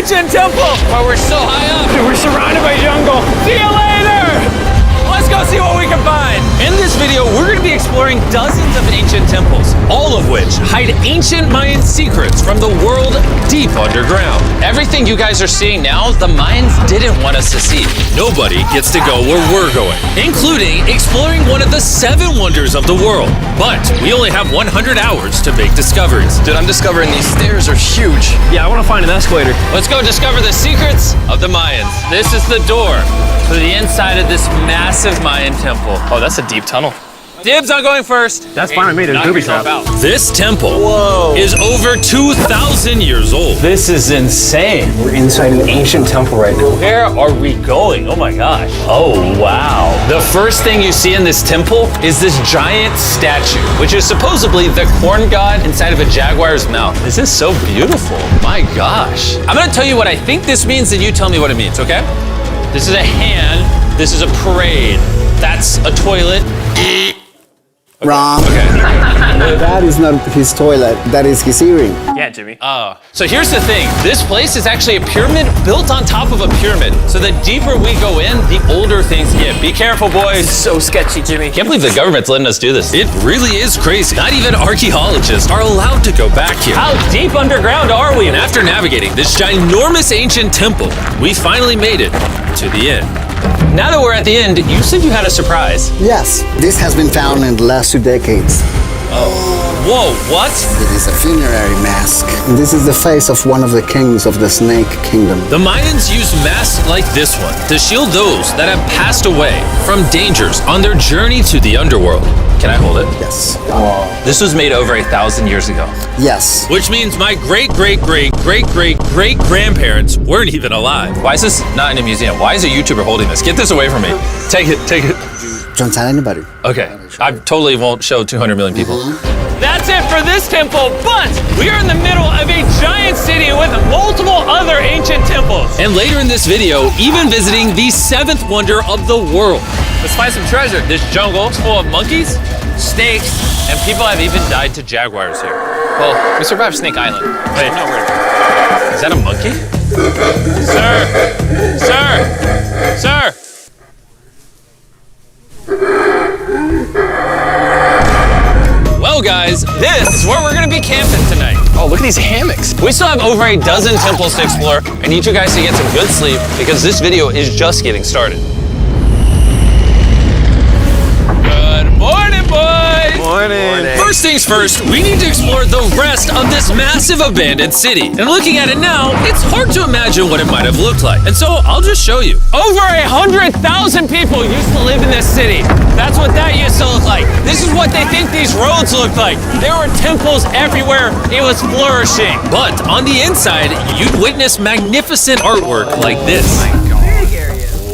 ancient temple. But we're so high up. Dude, we're surrounded by jungle. See you later. Let's go see what we can find. In this video, we're going to be exploring dozens of ancient temples, all of which hide ancient Mayan secrets from the world deep underground. Everything you guys are seeing now, the Mayans didn't want us to see. Nobody gets to go where we're going, including exploring one of the 7 wonders of the world. But we only have 100 hours to make discoveries. Dude, I'm discovering these stairs are huge. Yeah, I want to find an escalator. Let's go discover the secrets of the Mayans. This is the door to the inside of this massive Mayan temple. Oh, that's a deep tunnel. Dibs on going first. That's fine with me, there's Knock booby yourself traps. out. This temple is over 2,000 years old. This is insane. We're inside an ancient temple right now. Where are we going? Oh my gosh. Oh, wow. The first thing you see in this temple is this giant statue, which is supposedly the corn god inside of a jaguar's mouth. This is so beautiful. My gosh. I'm gonna tell you what I think this means, and you tell me what it means, okay? This is a hand. This is a parade. That's a toilet. Wrong. Okay. That is not his toilet. That is his earring. Yeah, Jimmy. Oh. So here's the thing. This place is actually a pyramid built on top of a pyramid. So the deeper we go in, the older things get. Be careful, boys. So sketchy, Jimmy. Can't believe the government's letting us do this. It really is crazy. Not even archaeologists are allowed to go back here. How deep underground are we? And after navigating this ginormous ancient temple, we finally made it to the end. Now that we're at the end, you said you had a surprise. Yes, this has been found in the last 2 decades. Whoa, what? It is a funerary mask. This is the face of one of the kings of the Snake Kingdom. The Mayans used masks like this one to shield those that have passed away from dangers on their journey to the underworld. Can I hold it? Yes. This was made over 1,000 years ago. Yes. Which means my great-great-great-great-great-grandparents weren't even alive. Why is this not in a museum? Why is a YouTuber holding this? Get this away from me. Take it, take it. Don't tell anybody. Okay, I totally won't show 200 million people. That's it for this temple, but we are in the middle of a giant city with multiple other ancient temples. And later in this video, even visiting the 7th wonder of the world. Let's find some treasure. This jungle is full of monkeys, snakes, and people have even died to jaguars here. Well, we survived Snake Island. Wait, no, is that a monkey? Sir! Sir! Sir! Well, guys, this is where we're gonna be camping tonight. Oh, look at these hammocks. We still have over a dozen temples to explore. I need you guys to get some good sleep because this video is just getting started. Good morning, boys! Morning. First things first, we need to explore the rest of this massive abandoned city. And looking at it now, it's hard to imagine what it might have looked like. And so I'll just show you. Over 100,000 people used to live in this city. That's what that used to look like. This is what they think these roads look like. There were temples everywhere. It was flourishing. But on the inside, you'd witness magnificent artwork like this.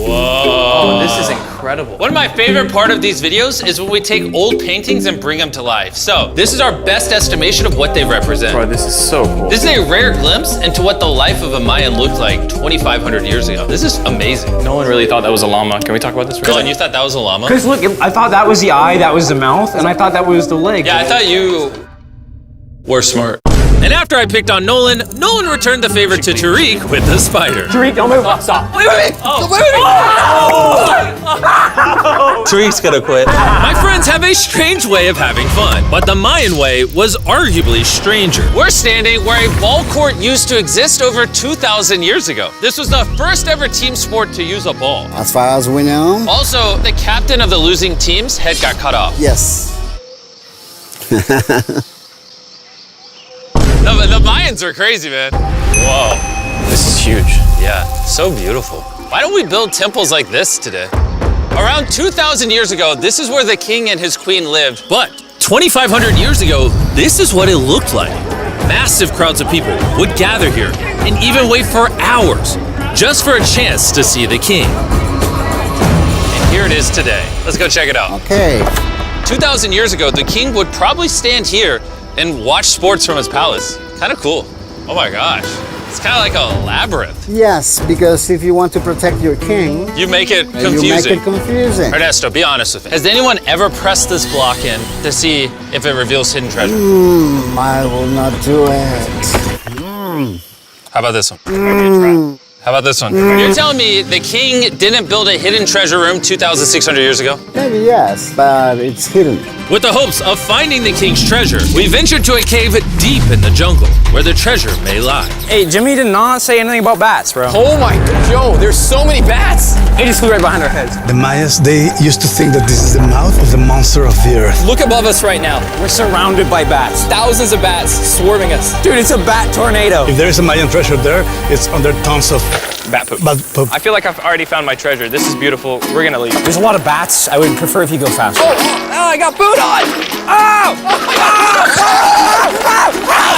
Whoa. This is incredible. One of my favorite part of these videos is when we take old paintings and bring them to life. So this is our best estimation of what they represent. Bro, this is so cool. This is a rare glimpse into what the life of a Mayan looked like 2,500 years ago. This is amazing. No one really thought that was a llama. Can we talk about this for a Colin, second? you thought that was a llama? Because look, I thought that was the eye, that was the mouth, and I thought that was the leg. Yeah, I thought you were smart. And after I picked on Nolan returned the favor to Tariq with the spider. Tariq, don't move. Stop. Wait. Tariq's gonna quit. My friends have a strange way of having fun, but the Mayan way was arguably stranger. We're standing where a ball court used to exist over 2,000 years ago. This was the first ever team sport to use a ball. As far as we know. Also, the captain of the losing team's head got cut off. Yes. The Mayans are crazy, man. Whoa. This is huge. Yeah, so beautiful. Why don't we build temples like this today? Around 2,000 years ago, this is where the king and his queen lived. But 2,500 years ago, this is what it looked like. Massive crowds of people would gather here and even wait for hours just for a chance to see the king. And here it is today. Let's go check it out. Okay. 2,000 years ago, the king would probably stand here and watch sports from his palace. Kind of cool. Oh my gosh. It's kind of like a labyrinth. Yes, because if you want to protect your king, You make it you make confusing. it confusing. Ernesto, be honest with me. Has anyone ever pressed this block in to see if it reveals hidden treasure? I will not do it. How about this one? How about this one? You're telling me the king didn't build a hidden treasure room 2,600 years ago? Maybe yes, but it's hidden. With the hopes of finding the king's treasure, we ventured to a cave deep in the jungle where the treasure may lie. Hey, Jimmy did not say anything about bats, bro. Oh my god, yo, there's so many bats. They just flew right behind our heads. The Mayas, they used to think that this is the mouth of the monster of the earth. Look above us right now. We're surrounded by bats. Thousands of bats swarming us. Dude, it's a bat tornado. If there is a Mayan treasure there, it's under tons of Bat poop. bat poop. I feel like I've already found my treasure. This is beautiful. We're gonna leave. There's a lot of bats. I would prefer if you go faster. Oh, I got food on! Oh!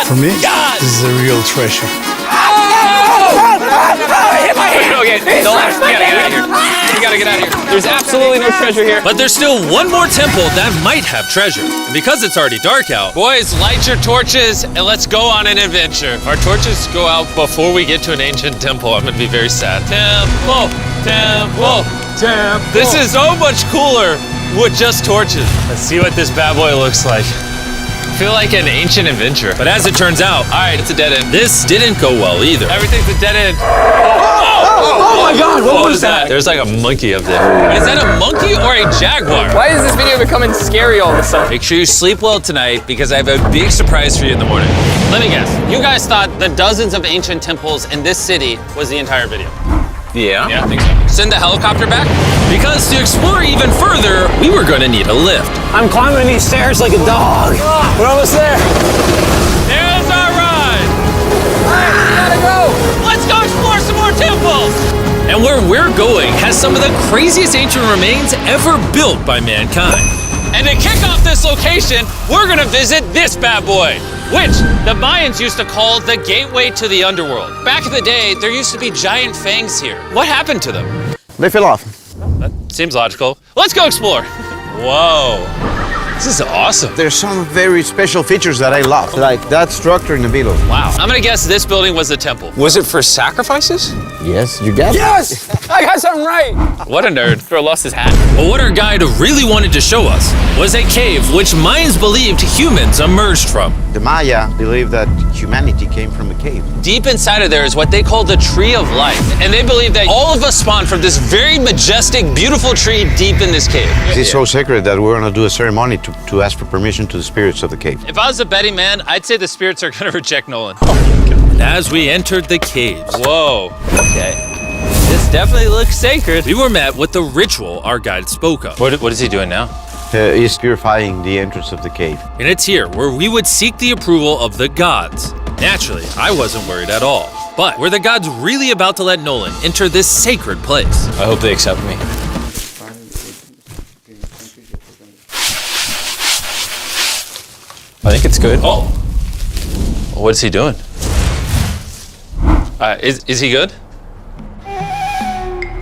For me, this is a real treasure. I hit my hand! Okay, don't laugh. We gotta get out of here. We gotta get out of here. There's absolutely no treasure here. But there's still one more temple that might have treasure. And because it's already dark out, boys, light your torches and let's go on an adventure. If our torches go out before we get to an ancient temple, I'm gonna be very sad. Temple, temple, temple. This is so much cooler with just torches. Let's see what this bad boy looks like. I feel like an ancient adventure. But as it turns out, all right, it's a dead end. This didn't go well either. Everything's a dead end. Oh my god, what was that? There's like a monkey up there. Is that a monkey or a jaguar? Why is this video becoming scary all of a sudden? Make sure you sleep well tonight because I have a big surprise for you in the morning. Let me guess. You guys thought the dozens of ancient temples in this city was the entire video. Yeah. Yeah, I think so. Send the helicopter back? Because to explore even further, we were going to need a lift. I'm climbing these stairs like a dog. We're almost there. There's our ride. We gotta go! Let's go explore some more temples. And where we're going has some of the craziest ancient remains ever built by mankind. And to kick off this location, we're gonna visit this bad boy, which the Mayans used to call the gateway to the underworld. Back in the day, there used to be giant fangs here. What happened to them? They fell off. That seems logical. Let's go explore. Whoa, this is awesome. There's some very special features that I love, like that structure in the middle. Wow, I'm gonna guess this building was the temple. Was it for sacrifices? Yes, you get it. Yes! I got something right. What a nerd. Throw lost his hat. But what our guide really wanted to show us was a cave which Mayans believed humans emerged from. The Maya believe that humanity came from a cave. Deep inside of there is what they call the Tree of Life. And they believe that all of us spawned from this very majestic, beautiful tree deep in this cave. It's so sacred that we're gonna do a ceremony to ask for permission to the spirits of the cave. If I was a betting man, I'd say the spirits are gonna reject Nolan. And as we entered the caves, whoa, okay. This definitely looks sacred. We were met with the ritual our guide spoke of. What is he doing now? He's purifying the entrance of the cave. And it's here where we would seek the approval of the gods. Naturally, I wasn't worried at all. But were the gods really about to let Nolan enter this sacred place? I hope they accept me. I think it's good. Oh, what is he doing? Is he good?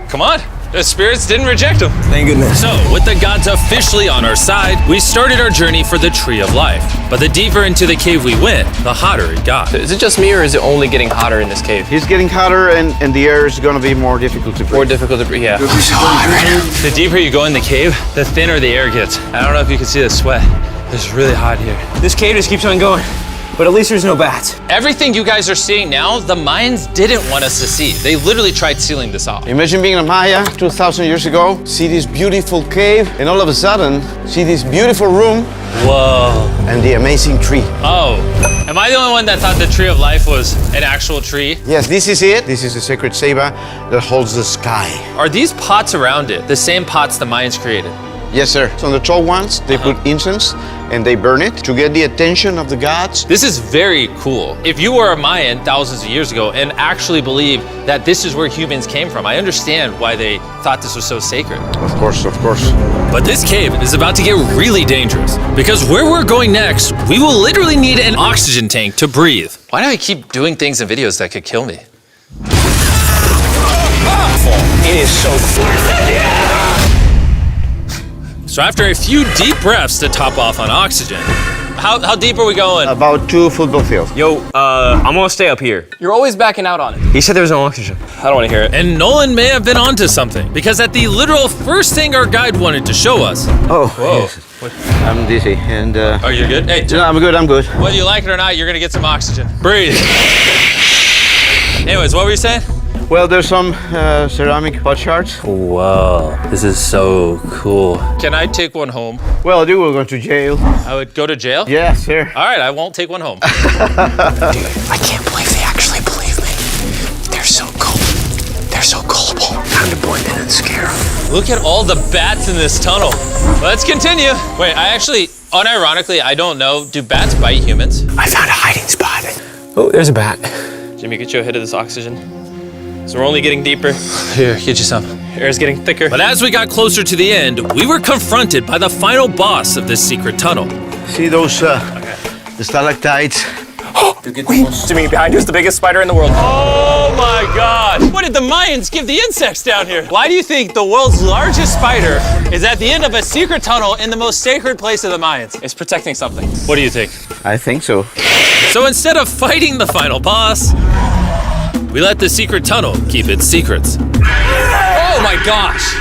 Come on, the spirits didn't reject him. Thank goodness. So, with the gods officially on our side, we started our journey for the Tree of Life. But the deeper into the cave we went, the hotter it got. Is it just me or is it only getting hotter in this cave? It's getting hotter and the air is gonna be more difficult to breathe. More difficult to breathe, yeah. The deeper you go in the cave, the thinner the air gets. I don't know if you can see the sweat. It's really hot here. This cave just keeps on going. But at least there's no bats. Everything you guys are seeing now, the Mayans didn't want us to see. They literally tried sealing this off. Imagine being a Maya 2,000 years ago, see this beautiful cave, and all of a sudden, see this beautiful room Whoa. and the amazing tree. Oh, am I the only one that thought the Tree of Life was an actual tree? Yes, this is it. This is the sacred ceiba that holds the sky. Are these pots around it the same pots the Mayans created? Yes, sir. So on the tall ones, they put incense and they burn it to get the attention of the gods. This is very cool. If you were a Mayan thousands of years ago and actually believed that this is where humans came from, I understand why they thought this was so sacred. Of course, of course. But this cave is about to get really dangerous because where we're going next, we will literally need an oxygen tank to breathe. Why do I keep doing things in videos that could kill me? It is so cool. So after a few deep breaths to top off on oxygen, how deep are we going? About 2 football fields. Yo, I'm gonna stay up here. You're always backing out on it. He said there was no oxygen. I don't want to hear it. And Nolan may have been onto something because at the literal first thing our guide wanted to show us. Oh, Whoa. yes. I'm dizzy and Oh, you're good? Hey, no, I'm good, I'm good. whether you like it or not, you're gonna get some oxygen. Breathe. Anyways, what were you saying? Well, there's some ceramic pot shards. Whoa, this is so cool. Can I take one home? Well, you will go to jail. I would go to jail? Yes, sir. All right, I won't take one home. I can't believe they actually believe me. They're so cool. They're so gullible. Time to blend in and scare them. Look at all the bats in this tunnel. Let's continue. Wait, I actually, unironically, I don't know. Do bats bite humans? I found a hiding spot. Oh, there's a bat. Jimmy, get you a hit of this oxygen. So we're only getting deeper. Here, get you some. Air's getting thicker. But as we got closer to the end, we were confronted by the final boss of this secret tunnel. See those the stalactites? Jimmy, behind you is the biggest spider in the world. Oh my God! What did the Mayans give the insects down here? Why do you think the world's largest spider is at the end of a secret tunnel in the most sacred place of the Mayans? It's protecting something. What do you think? I think so. So instead of fighting the final boss, we let the secret tunnel keep its secrets. Oh my gosh!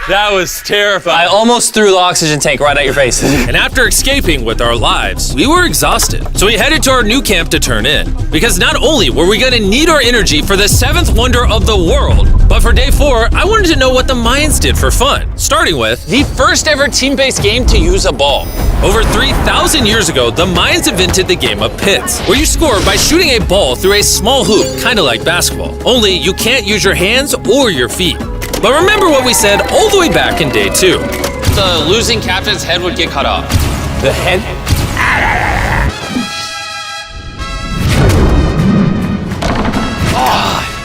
That was terrifying. I almost threw the oxygen tank right at your face. And after escaping with our lives, we were exhausted. So we headed to our new camp to turn in. Because not only were we gonna need our energy for the 7th wonder of the world, but for day 4, I wanted to know what the Mayans did for fun. Starting with the first ever team-based game to use a ball. Over 3,000 years ago, the Mayans invented the game of pits, where you score by shooting a ball through a small hoop, kinda like basketball. Only you can't use your hands or your feet. But remember what we said all the way back in day 2. The losing captain's head would get cut off. The head?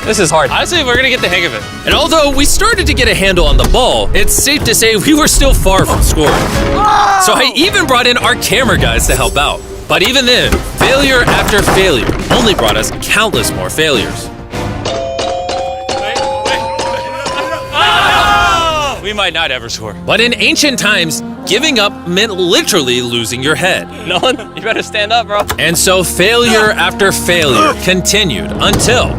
This is hard. Honestly, we're gonna get the hang of it. And although we started to get a handle on the ball, it's safe to say we were still far from scoring. So I even brought in our camera guys to help out. But even then, failure after failure only brought us countless more failures. We might not ever score. But in ancient times, giving up meant literally losing your head. Nolan, you better stand up, bro. And so failure after failure continued until...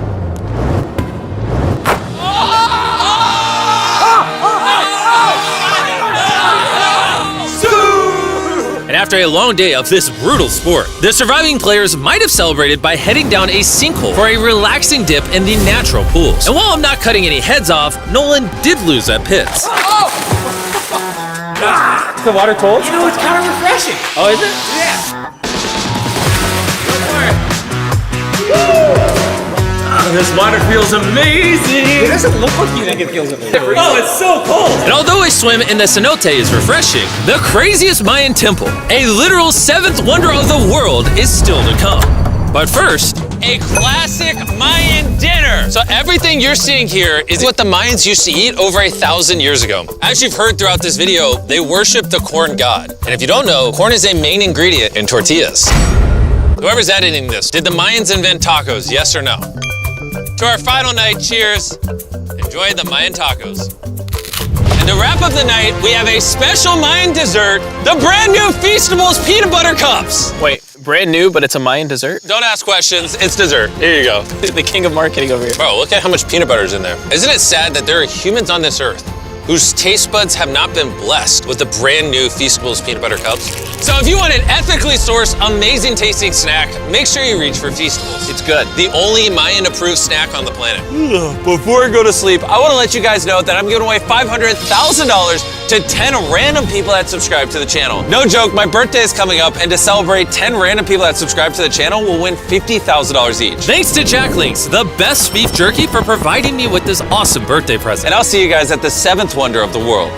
And after a long day of this brutal sport, the surviving players might have celebrated by heading down a sinkhole for a relaxing dip in the natural pools. And while I'm not cutting any heads off, Nolan did lose at pits. Is the water cold? You know, it's kind of refreshing. Oh, is it? This water feels amazing! It doesn't look like you think it feels amazing. Oh, it's so cold! And although a swim in the cenote is refreshing, the craziest Mayan temple, a literal 7th wonder of the world, is still to come. But first, a classic Mayan dinner. So everything you're seeing here is what the Mayans used to eat over 1,000 years ago. As you've heard throughout this video, they worship the corn god. And if you don't know, corn is a main ingredient in tortillas. Whoever's editing this, did the Mayans invent tacos, yes or no? To our final night, cheers. Enjoy the Mayan tacos. And to wrap up the night, we have a special Mayan dessert, the brand new Feastables peanut butter cups. Wait, brand new, but it's a Mayan dessert? Don't ask questions, it's dessert. Here you go. The king of marketing over here. Bro, look at how much peanut butter is in there. Isn't it sad that there are humans on this earth whose taste buds have not been blessed with the brand new Feastables peanut butter cups? So if you want an ethically sourced, amazing tasting snack, make sure you reach for Feastables. It's good. The only Mayan approved snack on the planet. Before I go to sleep, I want to let you guys know that I'm giving away $500,000 to 10 random people that subscribe to the channel. No joke, my birthday is coming up, and to celebrate, 10 random people that subscribe to the channel will win $50,000 each. Thanks to Jack Links, the best beef jerky, for providing me with this awesome birthday present. And I'll see you guys at the 7th wonder of the world.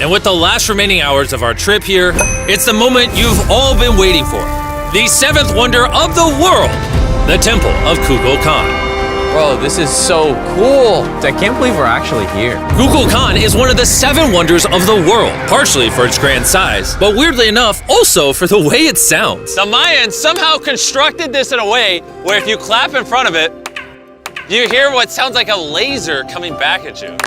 And with the last remaining hours of our trip here, it's the moment you've all been waiting for. The 7th wonder of the world, the Temple of Kukulkan. Bro, this is so cool. I can't believe we're actually here. Kukulkan is one of the 7 wonders of the world, partially for its grand size, but weirdly enough, also for the way it sounds. The Mayans somehow constructed this in a way where if you clap in front of it, you hear what sounds like a laser coming back at you.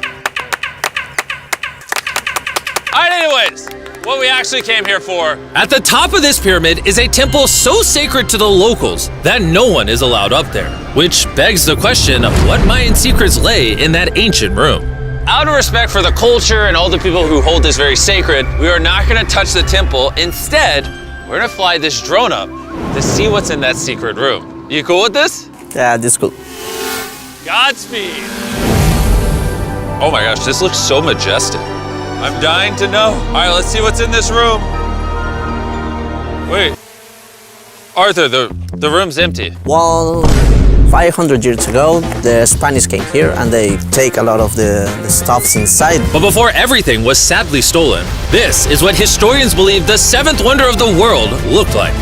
All right, anyways, what we actually came here for. At the top of this pyramid is a temple so sacred to the locals that no one is allowed up there, which begs the question of what Mayan secrets lay in that ancient room. Out of respect for the culture and all the people who hold this very sacred, we are not gonna touch the temple. Instead, we're gonna fly this drone up to see what's in that secret room. You cool with this? Yeah, this is cool. Godspeed. Oh my gosh, this looks so majestic. I'm dying to know. All right, let's see what's in this room. Wait. Arthur, the room's empty. Well, 500 years ago, the Spanish came here and they take a lot of the stuffs inside. But before everything was sadly stolen, this is what historians believe the seventh wonder of the world looked like.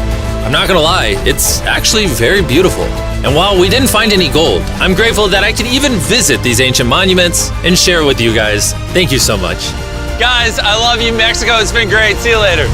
I'm not gonna lie, it's actually very beautiful. And while we didn't find any gold, I'm grateful that I could even visit these ancient monuments and share with you guys. Thank you so much. Guys, I love you, Mexico. It's been great. See you later.